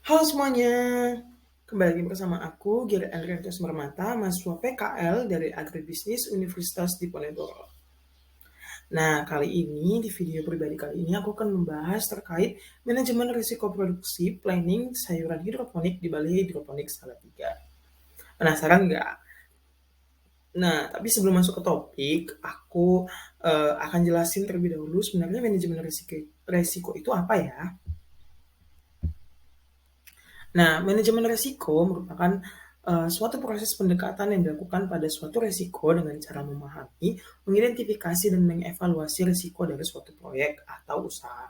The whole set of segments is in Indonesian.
Halo semuanya, kembali lagi bersama aku, Giri Andrianto Sumermata, mahasiswa PKL dari Agribisnis Universitas Diponegoro. Nah, kali ini, di video pribadi kali ini, aku akan membahas terkait manajemen risiko produksi planning sayuran hidroponik di Balai Hidroponik Salatiga. Penasaran nggak? Nah, tapi sebelum masuk ke topik, aku akan jelasin terlebih dahulu sebenarnya manajemen risiko itu apa ya. Nah, manajemen risiko merupakan suatu proses pendekatan yang dilakukan pada suatu risiko dengan cara memahami, mengidentifikasi, dan mengevaluasi risiko dari suatu proyek atau usaha.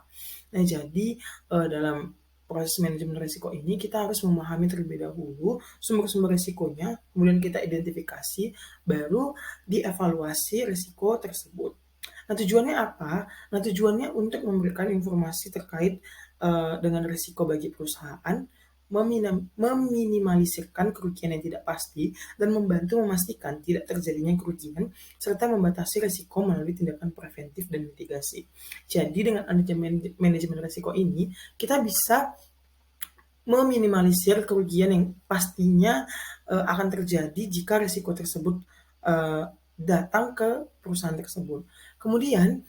Nah, jadi dalam proses manajemen risiko ini kita harus memahami terlebih dahulu sumber-sumber risikonya, kemudian kita identifikasi, baru dievaluasi risiko tersebut. Nah, tujuannya apa? Nah, tujuannya untuk memberikan informasi terkait dengan risiko bagi perusahaan, meminimalisirkan kerugian yang tidak pasti, dan membantu memastikan tidak terjadinya kerugian, serta membatasi risiko melalui tindakan preventif dan mitigasi. Jadi dengan adanya manajemen risiko ini, kita bisa meminimalisir kerugian yang pastinya akan terjadi jika risiko tersebut datang ke perusahaan tersebut. Kemudian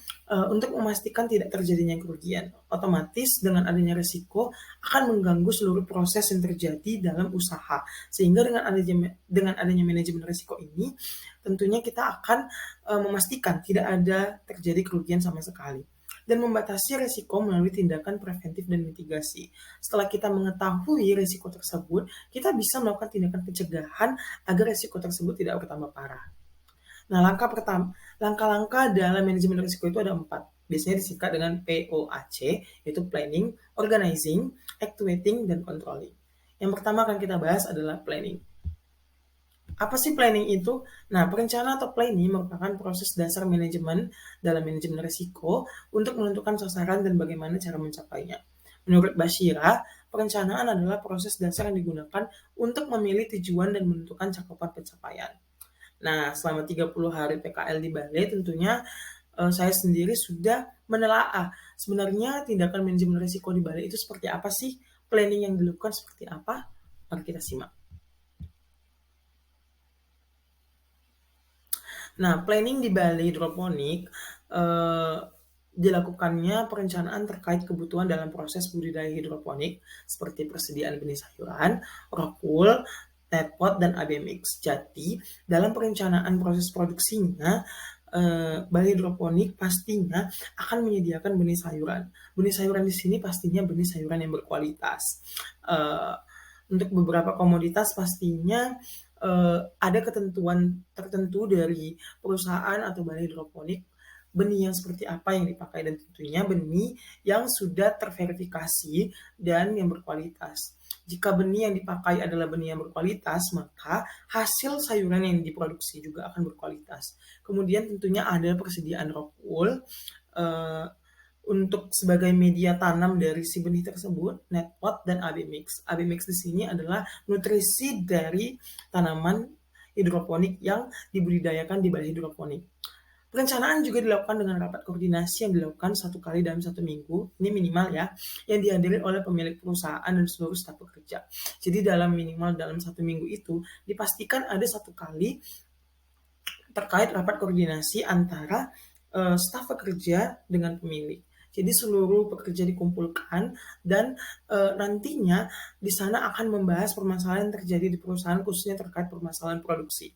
untuk memastikan tidak terjadinya kerugian, otomatis dengan adanya risiko akan mengganggu seluruh proses yang terjadi dalam usaha. Sehingga dengan adanya manajemen risiko ini, tentunya kita akan memastikan tidak ada terjadi kerugian sama sekali dan membatasi risiko melalui tindakan preventif dan mitigasi. Setelah kita mengetahui risiko tersebut, kita bisa melakukan tindakan pencegahan agar risiko tersebut tidak bertambah parah. Nah, langkah-langkah dalam manajemen risiko itu ada 4. Biasanya disingkat dengan POAC, yaitu planning, organizing, actuating, dan controlling. Yang pertama akan kita bahas adalah planning. Apa sih planning itu? Nah, perencanaan atau planning merupakan proses dasar manajemen dalam manajemen risiko untuk menentukan sasaran dan bagaimana cara mencapainya. Menurut Bashira, perencanaan adalah proses dasar yang digunakan untuk memilih tujuan dan menentukan cakupan pencapaian. Nah, selama 30 hari PKL di Bali tentunya saya sendiri sudah menelaah sebenarnya tindakan manajemen risiko di Bali itu seperti apa sih? Planning yang dilakukan seperti apa? Mari kita simak. Nah, planning di Balai Hidroponik dilakukannya perencanaan terkait kebutuhan dalam proses budidaya hidroponik seperti persediaan benih sayuran, rockwool, netpot, dan AB mix. Jadi, dalam perencanaan proses produksinya, Balai Hidroponik pastinya akan menyediakan benih sayuran. Benih sayuran di sini pastinya benih sayuran yang berkualitas. Untuk beberapa komoditas pastinya ada ketentuan tertentu dari perusahaan atau balai hidroponik benih yang seperti apa yang dipakai dan tentunya benih yang sudah terverifikasi dan yang berkualitas. Jika benih yang dipakai adalah benih yang berkualitas, maka hasil sayuran yang diproduksi juga akan berkualitas. Kemudian tentunya ada persediaan rock wool untuk sebagai media tanam dari si benih tersebut, netpot dan AB mix. AB mix di sini adalah nutrisi dari tanaman hidroponik yang dibudidayakan di balai hidroponik. Perencanaan juga dilakukan dengan rapat koordinasi yang dilakukan 1 kali dalam 1 minggu, ini minimal ya, yang dihadiri oleh pemilik perusahaan dan seluruh staf pekerja. Jadi dalam 1 minggu itu dipastikan ada 1 kali terkait rapat koordinasi antara staf pekerja dengan pemilik. Jadi seluruh pekerja dikumpulkan dan nantinya di sana akan membahas permasalahan yang terjadi di perusahaan khususnya terkait permasalahan produksi.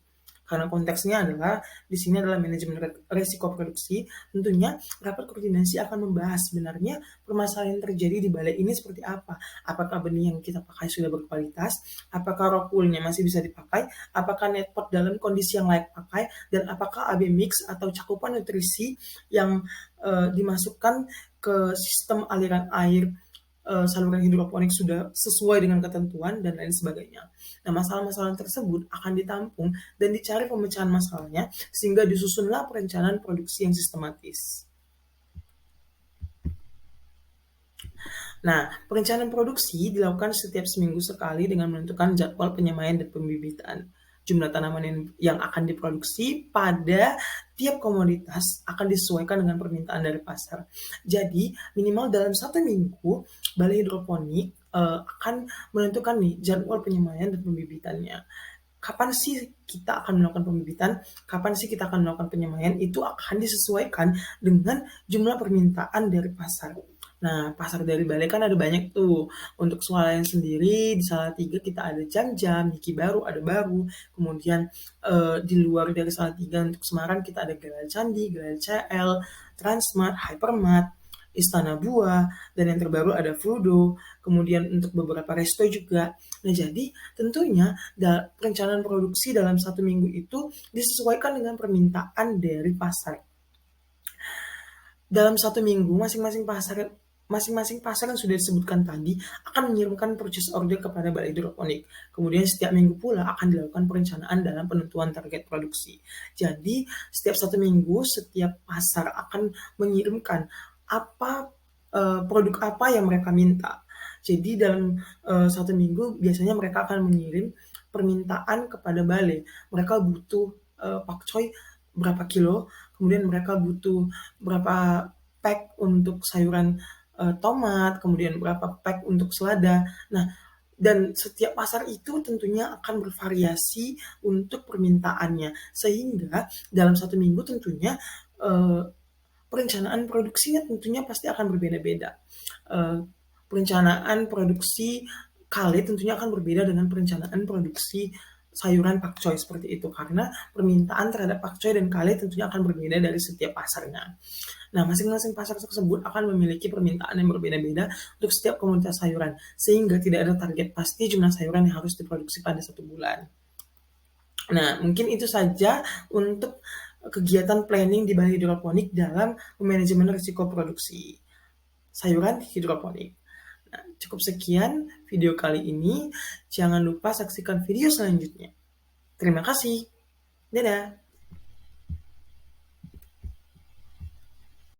Karena konteksnya adalah di sini adalah manajemen risiko produksi, tentunya rapat koordinasi akan membahas sebenarnya permasalahan yang terjadi di balai ini seperti apa. Apakah benih yang kita pakai sudah berkualitas? Apakah rock wool-nya masih bisa dipakai? Apakah netpot dalam kondisi yang layak pakai? Dan apakah AB mix atau cakupan nutrisi yang dimasukkan ke sistem aliran air saluran hidroponik sudah sesuai dengan ketentuan dan lain sebagainya. Nah, masalah-masalah tersebut akan ditampung dan dicari pemecahan masalahnya sehingga disusunlah perencanaan produksi yang sistematis. Nah, perencanaan produksi dilakukan setiap seminggu sekali dengan menentukan jadwal penyemaian dan pembibitan. Jumlah tanaman yang akan diproduksi pada tiap komoditas akan disesuaikan dengan permintaan dari pasar. Jadi, minimal dalam 1 minggu, balai hidroponik akan menentukan nih jadwal penyemaian dan pembibitannya. Kapan sih kita akan melakukan pembibitan, kapan sih kita akan melakukan penyemaian, itu akan disesuaikan dengan jumlah permintaan dari pasar. Nah, pasar dari Bali kan ada banyak tuh. Untuk swalayan sendiri di Salatiga kita ada Jam-Jam, Niki Baru ada Baru, kemudian di luar dari Salatiga untuk Semarang kita ada Gelaya Candi, Gelaya CL, Transmart, Hypermart, Istana Buah, dan yang terbaru ada Fludo, kemudian untuk beberapa resto juga. Nah, jadi tentunya perencanaan produksi dalam 1 minggu itu disesuaikan dengan permintaan dari pasar. Dalam 1 minggu, masing-masing pasar yang sudah disebutkan tadi akan mengirimkan purchase order kepada Balai Hidroponik. Kemudian setiap minggu pula akan dilakukan perencanaan dalam penentuan target produksi. Jadi setiap 1 minggu, setiap pasar akan mengirimkan produk apa yang mereka minta. Jadi dalam 1 minggu biasanya mereka akan mengirim permintaan kepada Balai. Mereka butuh pakcoy berapa kilo, kemudian mereka butuh berapa pack untuk sayuran tomat, kemudian berapa pack untuk selada. Nah, dan setiap pasar itu tentunya akan bervariasi untuk permintaannya, sehingga dalam 1 minggu tentunya perencanaan produksinya tentunya pasti akan berbeda-beda. Perencanaan produksi kale tentunya akan berbeda dengan perencanaan produksi sayuran pakcoy seperti itu, karena permintaan terhadap pakcoy dan kale tentunya akan berbeda dari setiap pasarnya. Nah, masing-masing pasar tersebut akan memiliki permintaan yang berbeda-beda untuk setiap komoditas sayuran, sehingga tidak ada target pasti jumlah sayuran yang harus diproduksi pada 1 bulan. Nah, mungkin itu saja untuk kegiatan planning di Balai Hidroponik dalam manajemen risiko produksi sayuran hidroponik. Nah, cukup sekian video kali ini. Jangan lupa saksikan video selanjutnya. Terima kasih. Dadah.